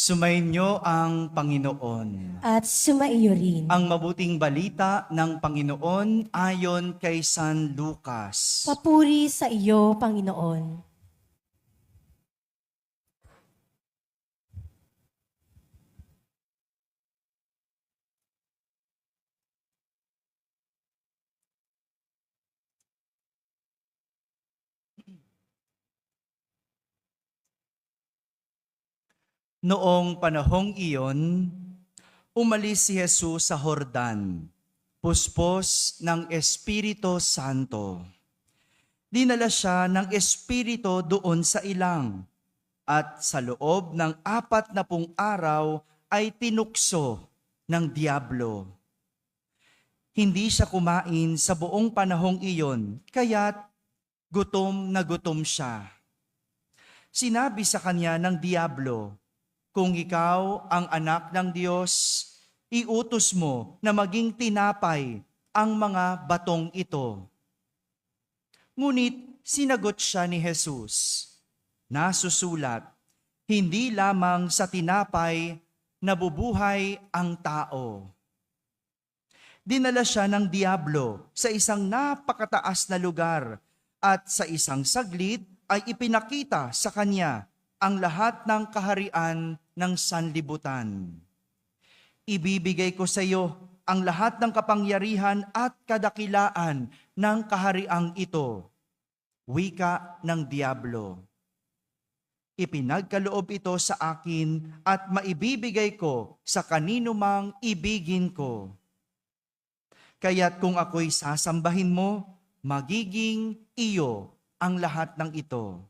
Sumainyo ang Panginoon. At sumaiyo rin. Ang mabuting balita ng Panginoon ayon kay San Lucas. Papuri sa iyo, Panginoon. Noong panahong iyon, umalis si Jesus sa Jordan, puspos ng Espiritu Santo. Dinala siya ng Espiritu doon sa ilang, at sa loob ng 40 araw ay tinukso ng diablo. Hindi siya kumain sa buong panahong iyon, kaya't gutom na gutom siya. Sinabi sa kanya ng diablo, "Kung ikaw ang anak ng Diyos, iutos mo na maging tinapay ang mga batong ito." Ngunit sinagot siya ni Jesus, "Nasusulat, hindi lamang sa tinapay nabubuhay ang tao." Dinala siya ng diablo sa isang napakataas na lugar at sa isang saglit ay ipinakita sa kanya ang lahat ng kaharian ng sanlibutan. "Ibibigay ko sa iyo ang lahat ng kapangyarihan at kadakilaan ng kahariang ito," wika ng diablo. "Ipinagkaloob ito sa akin at maibibigay ko sa kanino mang ibigin ko. Kaya't kung ako'y sasambahin mo, magiging iyo ang lahat ng ito."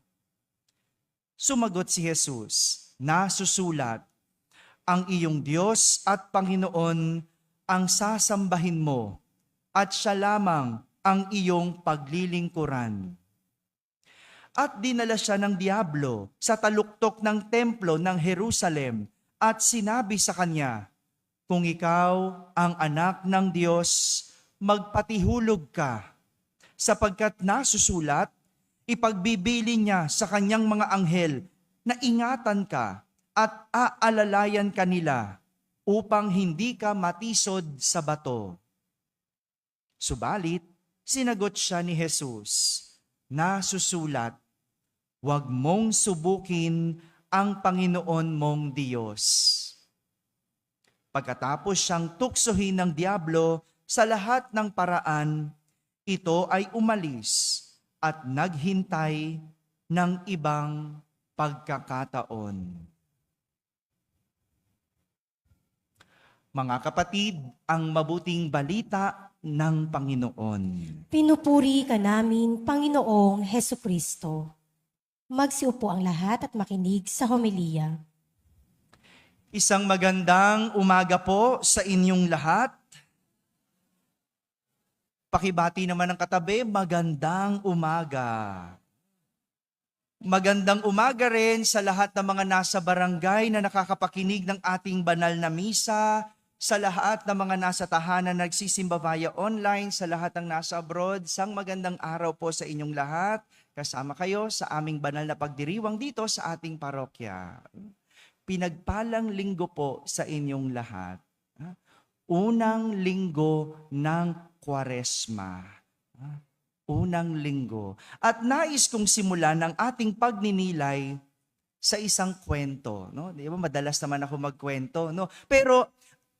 Sumagot si Jesus, "Nasusulat, ang iyong Diyos at Panginoon ang sasambahin mo, at siya lamang ang iyong paglilingkuran." At dinala siya ng diablo sa taluktok ng templo ng Jerusalem at sinabi sa kanya, "Kung ikaw ang anak ng Diyos, magpatihulog ka, sapagkat nasusulat, ipagbibili niya sa kanyang mga anghel na ingatan ka at aalalayan ka nila upang hindi ka matisod sa bato." Subalit, sinagot siya ni Jesus, "Nasusulat, huwag mong subukin ang Panginoon mong Diyos." Pagkatapos siyang tuksohin ng diablo sa lahat ng paraan, ito ay umalis at naghintay ng ibang pagkakataon. Mga kapatid, ang mabuting balita ng Panginoon. Pinupuri ka namin, Panginoong Hesukristo. Magsiupo ang lahat at makinig sa homilya. Isang magandang umaga po sa inyong lahat. Pakibati naman ng katabi, magandang umaga. Magandang umaga rin sa lahat ng mga nasa barangay na nakakapakinig ng ating banal na misa, sa lahat ng mga nasa tahanan na nagsisimba via online, sa lahat ng nasa abroad. Sang magandang araw po sa inyong lahat. Kasama kayo sa aming banal na pagdiriwang dito sa ating parokya. Pinagpalang linggo po sa inyong lahat. Unang linggo ng Kwaresma. Unang linggo. At nais kong simulan ang ating pagninilay sa isang kwento. No? Di ba? Madalas naman ako magkwento. No? Pero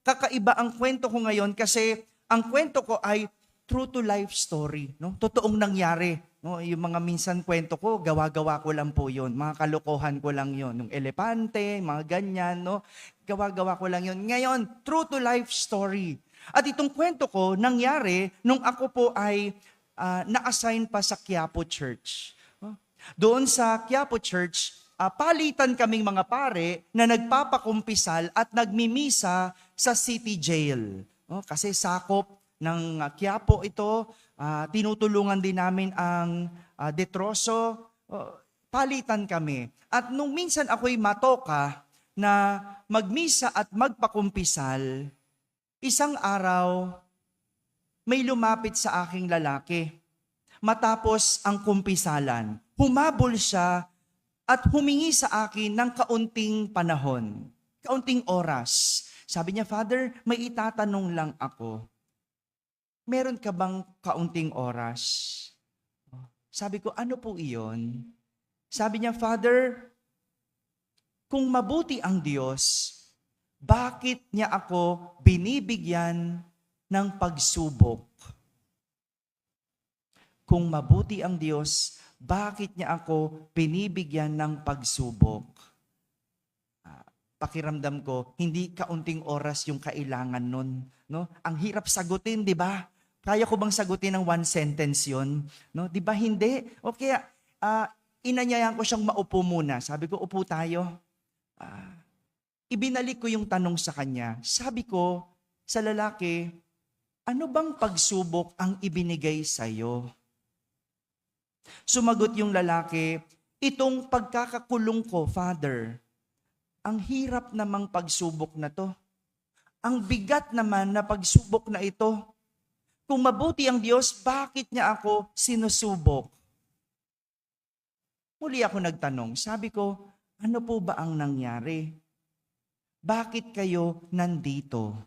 kakaiba ang kwento ko ngayon kasi ang kwento ko ay true to life story. No? Totoong nangyari. No, yung mga minsan kwento ko, gawa-gawa ko lang po yun. Mga kalokohan ko lang yun. Yung elepante, mga ganyan, no? Gawa-gawa ko lang yun. Ngayon, true to life story. At itong kwento ko, nangyari nung ako po ay na-assign pa sa Quiapo Church. Doon sa Quiapo Church, palitan kaming mga pare na nagpapakumpisal at nagmimisa sa city jail. Kasi sakop ng Quiapo ito, tinutulungan din namin ang Detroso, palitan kami. At nung minsan ako'y matoka na magmisa at magpakumpisal, isang araw may lumapit sa aking lalaki. Matapos ang kumpisalan, humabol siya at humingi sa akin ng kaunting panahon. Kaunting oras. Sabi niya, Father, may itatanong lang ako. Meron ka bang kaunting oras? Sabi ko, ano po iyon? Sabi niya, Father, kung mabuti ang Diyos, bakit niya ako binibigyan ng pagsubok? Kung mabuti ang Diyos, bakit niya ako binibigyan ng pagsubok? Pakiramdam ko, hindi kaunting oras yung kailangan nun. No? Ang hirap sagutin, di ba? Kaya ko bang sagutin ng one sentence yun? No? Di ba hindi? O kaya, inanyayan ko siyang maupo muna. Sabi ko, upo tayo. Ibinalik ko yung tanong sa kanya. Sabi ko, sa lalaki, ano bang pagsubok ang ibinigay sa'yo? Sumagot yung lalaki, itong pagkakakulong ko, Father, ang hirap namang pagsubok na to. Ang bigat naman na pagsubok na ito. Kung mabuti ang Diyos, bakit niya ako sinusubok? Muli ako nagtanong, sabi ko, ano po ba ang nangyari? Bakit kayo nandito?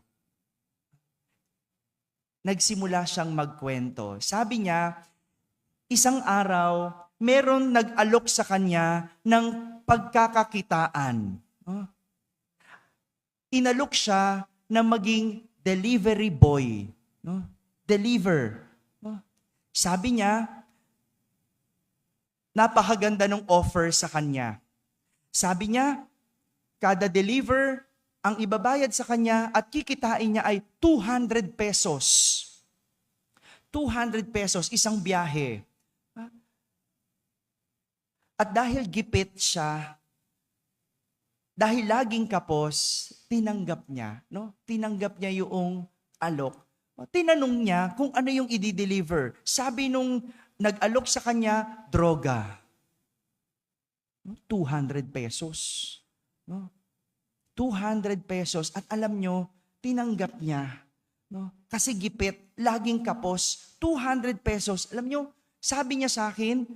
Nagsimula siyang magkwento. Sabi niya, isang araw, meron nag-alok sa kanya ng pagkakakitaan. Inalok siya na maging delivery boy. Deliver. Sabi niya, napakaganda ng offer sa kanya. Sabi niya, kada deliver, ang ibabayad sa kanya at kikitain niya ay 200 pesos. 200 pesos, isang biyahe. At dahil gipit siya, dahil laging kapos, tinanggap niya. No? Tinanggap niya yung alok. Tinanong niya kung ano yung i-deliver. Sabi nung nag-alok sa kanya, droga. 200 pesos. No? 200 pesos. At alam nyo, tinanggap niya. No? Kasi gipit, laging kapos, 200 pesos. Alam nyo, sabi niya sa akin,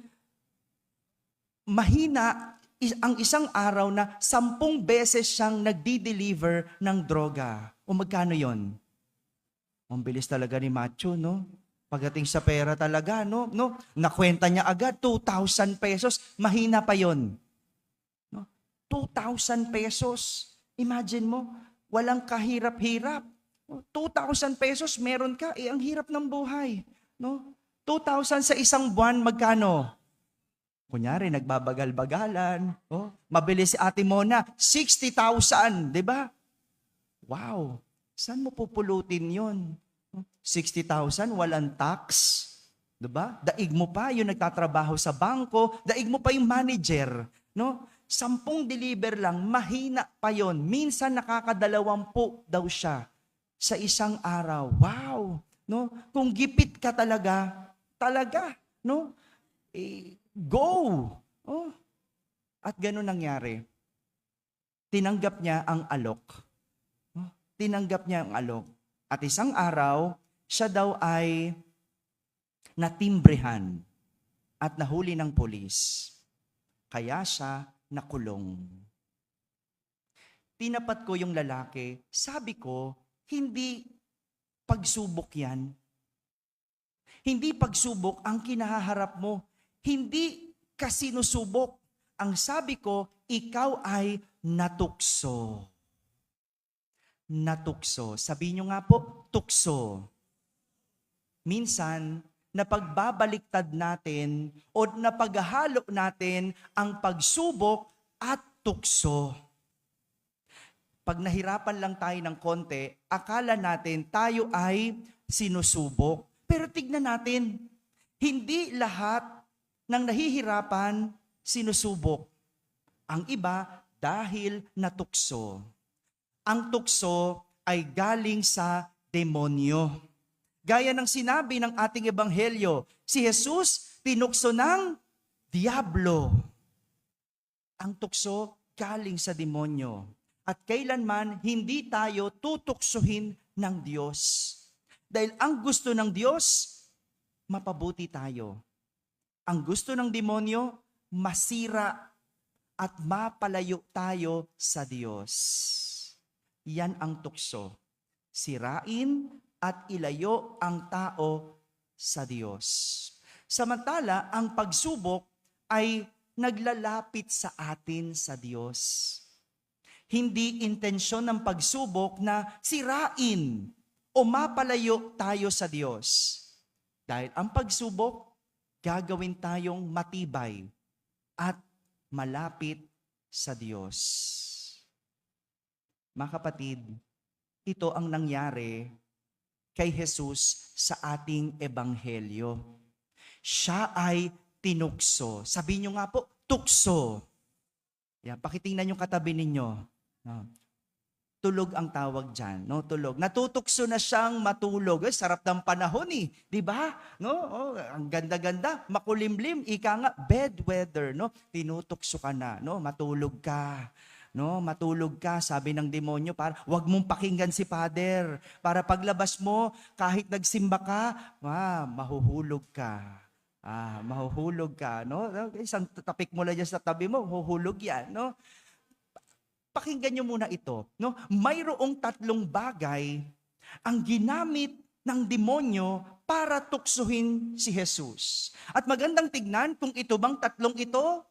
mahina ang isang araw na 10 beses siyang nagdi-deliver ng droga. O magkano yon? Ang bilis talaga ni Macho, no? Pagdating sa pera talaga, no? Nakwenta niya agad, 2,000 pesos. Mahina pa yon. No? 2,000 pesos. Imagine mo, walang kahirap-hirap. 2,000 pesos, meron ka, ang hirap ng buhay. No? 2,000 sa isang buwan, magkano? Kunyari, nagbabagal-bagalan. Mabilis si Ate Mona, 60,000, di ba? Wow, saan mo pupulutin yon? 60,000, walang tax. Di ba? Daig mo pa yung nagtatrabaho sa bangko, daig mo pa yung manager. No? 10 deliver lang, mahina pa yon. Minsan nakaka-20 daw siya sa isang araw. Wow! No? Kung gipit ka talaga, no? Go! At gano'n nangyari. Tinanggap niya ang alok. Tinanggap niya ang alok. At isang araw, siya daw ay natimbrehan at nahuli ng pulis. Kaya siya nakulong. Tinapat ko yung lalaki. Sabi ko, hindi pagsubok yan. Hindi pagsubok ang kinahaharap mo. Hindi ka sinusubok. Ang sabi ko, ikaw ay natukso. Natukso. Sabi nyo nga po, tukso. Minsan, napagbabaliktad natin o napaghahalo natin ang pagsubok at tukso. Pag nahirapan lang tayo ng konti, akala natin tayo ay sinusubok. Pero tignan natin, hindi lahat ng nahihirapan sinusubok. Ang iba dahil natukso. Ang tukso ay galing sa demonyo. Gaya ng sinabi ng ating ebanghelyo, si Jesus tinukso ng diablo. Ang tukso galing sa demonyo. At kailanman hindi tayo tutuksohin ng Diyos. Dahil ang gusto ng Diyos, mapabuti tayo. Ang gusto ng demonyo, masira at mapalayo tayo sa Diyos. Yan ang tukso. Sirain at ilayo ang tao sa Diyos. Samantala, ang pagsubok ay naglalapit sa atin sa Diyos. Hindi intensyon ng pagsubok na sirain o mapalayo tayo sa Diyos. Dahil ang pagsubok, gagawin tayong matibay at malapit sa Diyos. Mga kapatid, ito ang nangyari kay Jesus sa ating ebanghelyo. Siya ay tinukso. Sabi niyo nga po, tukso. Yan, pakitingnan yung katabi ninyo. No. Tulog ang tawag dyan, no? Tulog. Natutukso na siyang matulog. Sarap ng panahon eh, di ba? No? Ang ganda-ganda, makulimlim, ika nga, bed weather, no? Tinutukso ka na, no? Matulog ka. No, matulog ka, sabi ng demonyo, para wag mong pakinggan si Father. Para paglabas mo, kahit nagsimba ka, mahuhulog ka. Mahuhulog ka, no? Isang tapik mo lang dyan sa tabi mo, huhulog yan, no? Pakinggan nyo muna ito, no? Mayroong 3 bagay ang ginamit ng demonyo para tuksuhin si Jesus. At magandang tignan kung ito bang 3 ito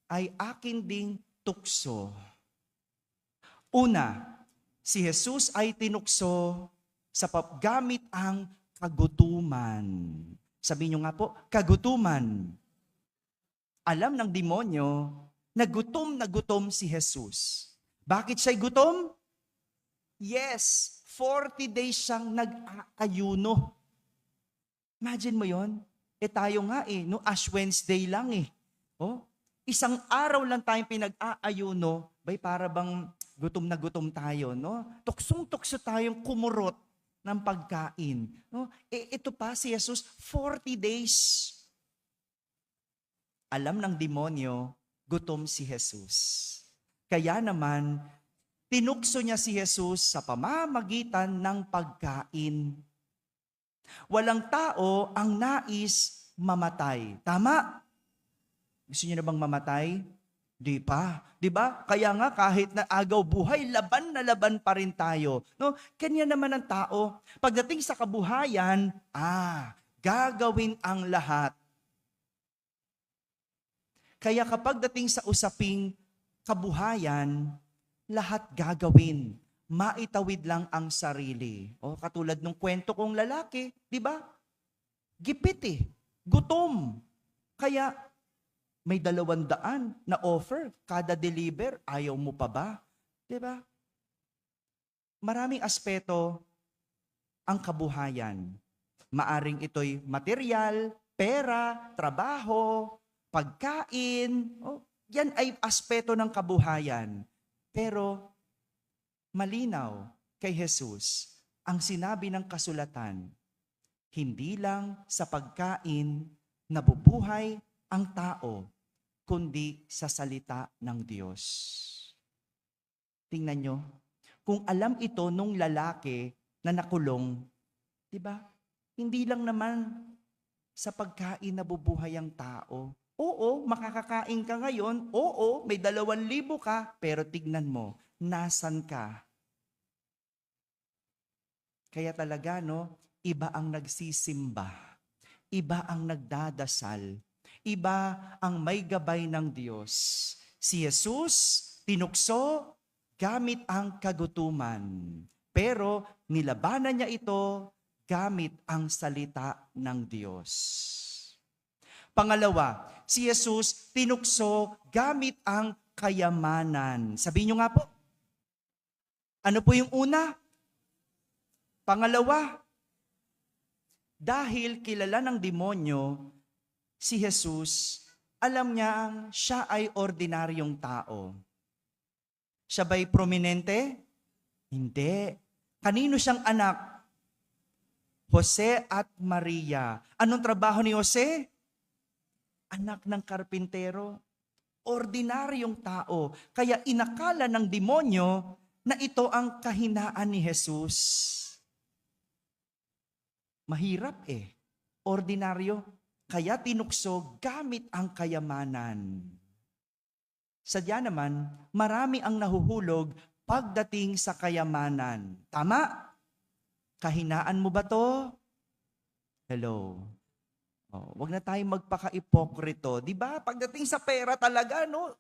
ay akin ding tukso. Una, si Jesus ay tinukso sa gamit ang kagutuman. Sabi niyo nga po, kagutuman. Alam ng demonyo na gutom si Jesus. Bakit siya'y gutom? Yes, 40 days siyang nag-aayuno. Imagine mo yon? Tayo nga no, Ash Wednesday lang isang araw lang tayong pinag-aayuno, para bang gutom na gutom tayo, no? Tuksong-tukso tayong kumurot ng pagkain, no? Ito pa si Jesus, 40 days. Alam ng demonyo, gutom si Jesus. Kaya naman, tinukso niya si Jesus sa pamamagitan ng pagkain. Walang tao ang nais mamatay. Tama? Gusto niyo na bang mamatay? Di pa. Di ba? Kaya nga kahit na agaw buhay, laban na laban pa rin tayo. No? Kanya naman ang tao. Pagdating sa kabuhayan, gagawin ang lahat. Kaya kapag dating sa usaping kabuhayan, lahat gagawin. Maitawid lang ang sarili. Katulad ng kwento kong lalaki, di ba? Gipit gutom. Kaya may 200 na offer, kada deliver, ayaw mo pa ba? Di ba? Maraming aspeto ang kabuhayan. Maaring ito'y material, pera, trabaho, pagkain. Yan ay aspeto ng kabuhayan. Pero malinaw kay Jesus ang sinabi ng kasulatan, hindi lang sa pagkain nabubuhay ang tao, kundi sa salita ng Diyos. Tingnan nyo, kung alam ito nung lalaki na nakulong, di ba? Hindi lang naman sa pagkain nabubuhay ang tao. Oo, makakakain ka ngayon. Oo, may 2,000 ka. Pero tignan mo, nasan ka? Kaya talaga, iba ang nagsisimba. Iba ang nagdadasal. Iba ang may gabay ng Diyos. Si Jesus, tinukso gamit ang kagutuman. Pero nilabanan niya ito gamit ang salita ng Diyos. Pangalawa, si Jesus tinukso gamit ang kayamanan. Sabihin niyo nga po, ano po yung una? Pangalawa, dahil kilala ng demonyo, si Jesus, alam niya siya ay ordinaryong tao. Siya ba'y prominente? Hindi. Kanino siyang anak? Jose at Maria. Anong trabaho ni Jose? Anak ng karpintero. Ordinaryong tao. Kaya inakala ng demonyo na ito ang kahinaan ni Jesus. Mahirap Ordinaryo. Kaya tinukso gamit ang kayamanan. Sadya naman, marami ang nahuhulog pagdating sa kayamanan. Tama? Kahinaan mo ba to? Hello. Wag na tayong magpaka-ipokrito. Di ba? Pagdating sa pera talaga, no?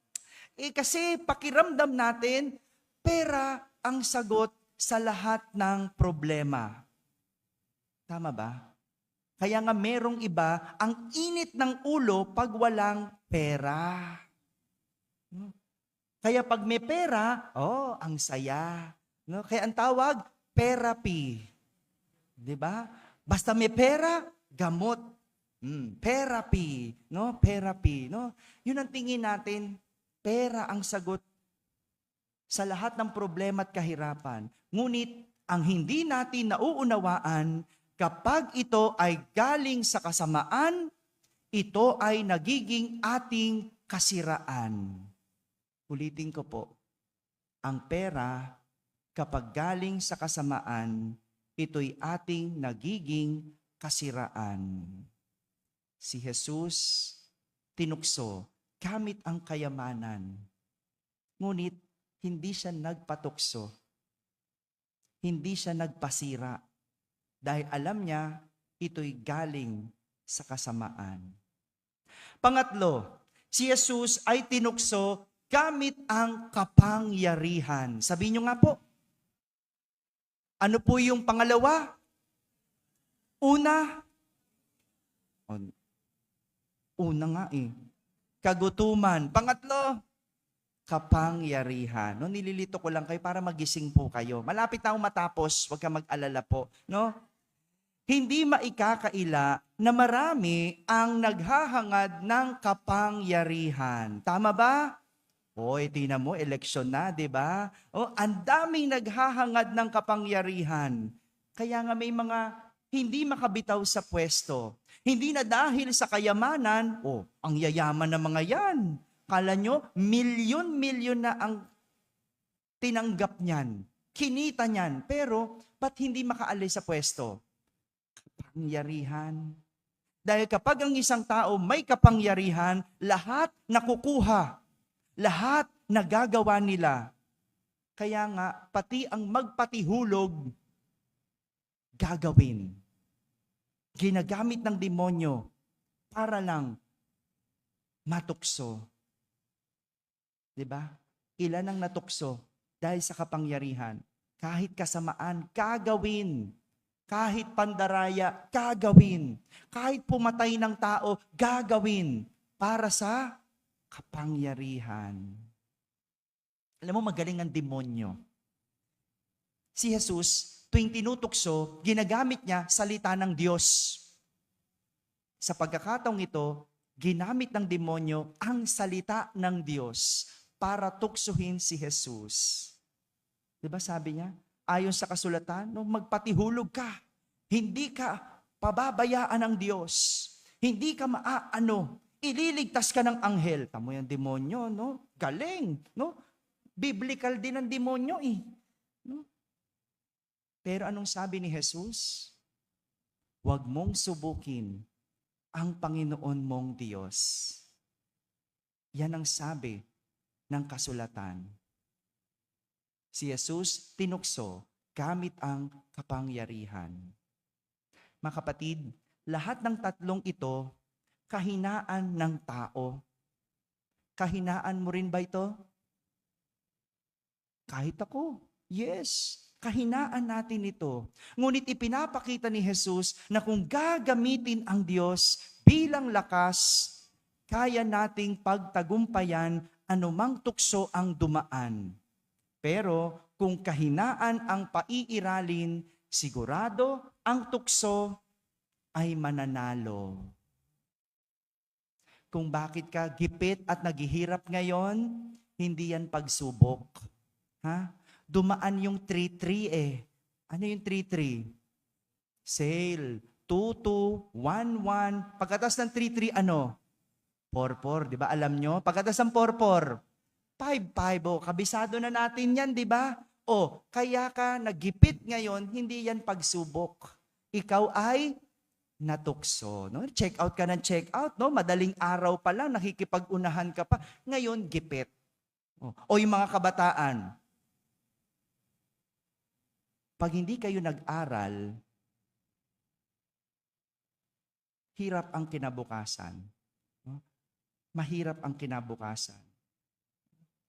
Kasi pakiramdam natin, pera ang sagot sa lahat ng problema. Tama ba? Kaya nga merong iba, ang init ng ulo pag walang pera. Kaya pag may pera, ang saya. No? Kaya ang tawag, therapy. 'Di ba? Basta may pera, gamot. Therapy, no? Therapy, no? 'Yun ang tingin natin, pera ang sagot sa lahat ng problema at kahirapan. Ngunit ang hindi natin nauunawaan, kapag ito ay galing sa kasamaan, ito ay nagiging ating kasiraan. Ulitin ko po, ang pera, kapag galing sa kasamaan, ito'y ating nagiging kasiraan. Si Jesus tinukso gamit ang kayamanan. Ngunit hindi siya nagpatukso. Hindi siya nagpasira. Dahil alam niya, ito'y galing sa kasamaan. Pangatlo, si Jesus ay tinukso gamit ang kapangyarihan. Sabihin niyo nga po, ano po yung pangalawa? Una nga kagutuman. Pangatlo, kapangyarihan. No, nililito ko lang kayo para magising po kayo. Malapit na akong matapos, huwag ka mag-alala po. No? Hindi maikakaila na marami ang naghahangad ng kapangyarihan. Tama ba? Tingnan mo, eleksyon na, di ba? Ang daming naghahangad ng kapangyarihan. Kaya nga may mga hindi makabitaw sa pwesto. Hindi na dahil sa kayamanan, ang yayaman ng mga yan. Kala nyo, milyon-milyon na ang tinanggap niyan. Kinita niyan. Pero, ba't hindi makaalis sa pwesto? Kapangyarihan. Dahil kapag ang isang tao may kapangyarihan, lahat nakukuha. Lahat nagagawa nila. Kaya nga, pati ang magpatihulog, gagawin. Ginagamit ng demonyo para lang matukso. Diba? Ilan ang natukso dahil sa kapangyarihan? Kahit kasamaan, gagawin. Kahit pandaraya, gagawin. Kahit pumatay ng tao, gagawin. Para sa kapangyarihan. Alam mo, magaling ang demonyo. Si Jesus, tuwing tinutukso, ginagamit niya salita ng Diyos. Sa pagkakataong ito, ginamit ng demonyo ang salita ng Diyos para tuksuhin si Jesus. Diba sabi niya, ayon sa kasulatan, magpatihulog ka. Hindi ka pababayaan ng Diyos. Hindi ka ililigtas ka ng anghel. Tamo yung demonyo, no? Galing, no? Biblical din ang demonyo, no? Pero anong sabi ni Jesus? Huwag mong subukin ang Panginoon mong Diyos. Yan ang sabi ng kasulatan. Si Jesus tinukso gamit ang kapangyarihan. Mga kapatid, lahat ng tatlong ito, kahinaan ng tao. Kahinaan mo rin ba ito? Kahit ako. Yes. Kahinaan natin ito. Ngunit ipinapakita ni Jesus na kung gagamitin ang Diyos bilang lakas, kaya nating pagtagumpayan anumang tukso ang dumaan. Pero kung kahinaan ang paiiralin, sigurado ang tukso ay mananalo. Kung bakit ka gipit at naghihirap ngayon, hindi yan pagsubok. Dumaan yung 3-3 Ano yung 3-3? Sale. 2-2, 1-1. Pagkatas ng 3-3, 4-4, di ba? Alam nyo? Pagkatas ng 4-4, 5-5. Kabisado na natin yan, di ba? Kaya ka nagipit ngayon, hindi yan pagsubok. Ikaw ay natukso. No? Check out ka ng check out. No? Madaling araw pa lang, nakikipag-unahan ka pa. Ngayon, gipit. Yung mga kabataan, Pag hindi kayo nag-aral, hirap ang kinabukasan. No? Mahirap ang kinabukasan.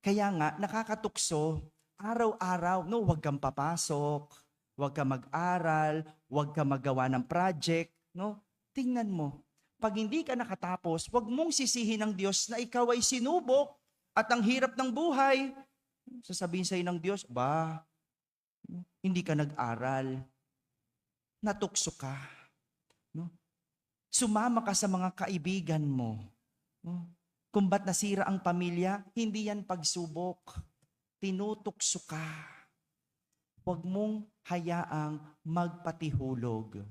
Kaya nga, nakakatukso, araw-araw, no, huwag kang papasok, huwag kang mag-aral, huwag kang magawa ng project, no? Tingnan mo, pag hindi ka nakatapos, huwag mong sisihin ng Diyos na ikaw ay sinubok at ang hirap ng buhay. Sasabihin sa'yo ng Diyos, hindi ka nag-aral, natukso ka. No? Sumama ka sa mga kaibigan mo. No? Kung ba't nasira ang pamilya, hindi yan pagsubok. Tinutukso ka. Huwag mong hayaang magpatihulog.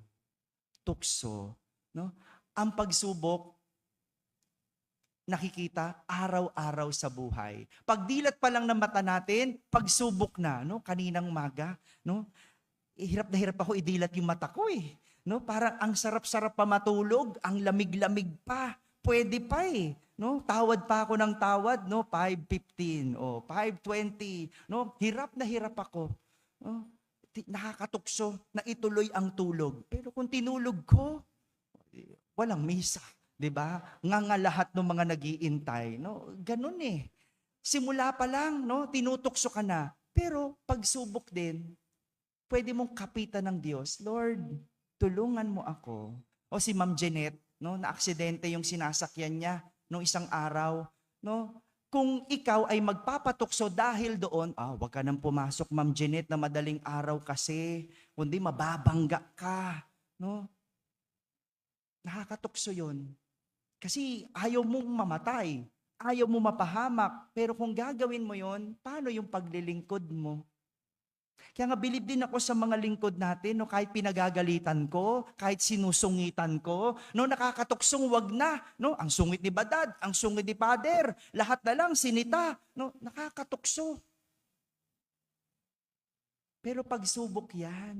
Tukso. No? Ang pagsubok, nakikita araw-araw sa buhay. Pagdilat pa lang ng mata natin, pagsubok na, no? Kaninang umaga, no? Hirap na hirap ako idilat yung mata ko eh. No? Parang ang sarap-sarap pa matulog, ang lamig-lamig pa. Pwede pa eh. No? Tawad pa ako ng tawad, no? 5:15 o 5:20. No? Hirap na hirap ako. No? Nakakatukso na ituloy ang tulog. Pero kung tinulog ko, walang misa. 'Di ba? Nga lahat ng mga nag-iintay, no? Ganun eh. Simula pa lang, no, tinutukso ka na. Pero pagsubok din, pwede mong kapitan ng Diyos, Lord, tulungan mo ako. O si Ma'am Jeanette, no, na aksidente yung sinasakyan niya nung isang araw, no? Kung ikaw ay magpapatukso dahil doon, wag ka nang pumasok, Ma'am Jeanette, na madaling araw kasi, kundi mababangga ka, no? Nakakatukso 'yon. Kasi ayaw mong mamatay, ayaw mo mapahamak, pero kung gagawin mo 'yon, paano yung paglilingkod mo? Kaya nga bilib din ako sa mga lingkod natin, no, kahit pinagagalitan ko, kahit sinusungitan ko, no, nakakatuksong wag na, no, ang sungit ni Badad, ang sungit ni Pader, lahat na lang sinita, no, nakakatukso. Pero pagsubok 'yan.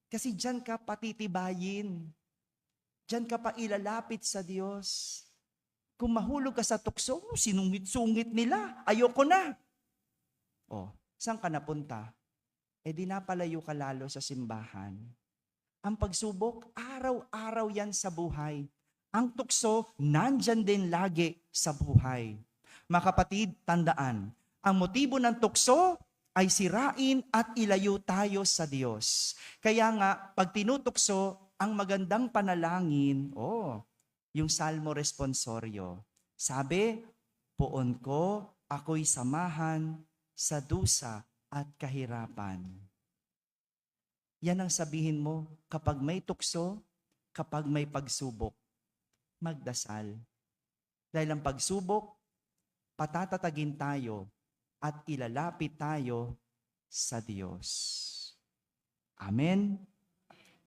Kasi diyan ka patitibayin. Diyan ka pa ilalapit sa Diyos. Kung mahulog ka sa tukso, sinungit-sungit nila, ayoko na. Saan ka napunta? Di napalayo ka lalo sa simbahan. Ang pagsubok, araw-araw yan sa buhay. Ang tukso, nandyan din lagi sa buhay. Mga kapatid, tandaan, ang motibo ng tukso ay sirain at ilayo tayo sa Diyos. Kaya nga, pag tinutukso, ang magandang panalangin, yung Salmo Responsorio. Sabi, poon ko, ako'y samahan sa dusa at kahirapan. Yan ang sabihin mo kapag may tukso, kapag may pagsubok. Magdasal. Dahil ang pagsubok, patatatagin tayo at ilalapit tayo sa Diyos. Amen.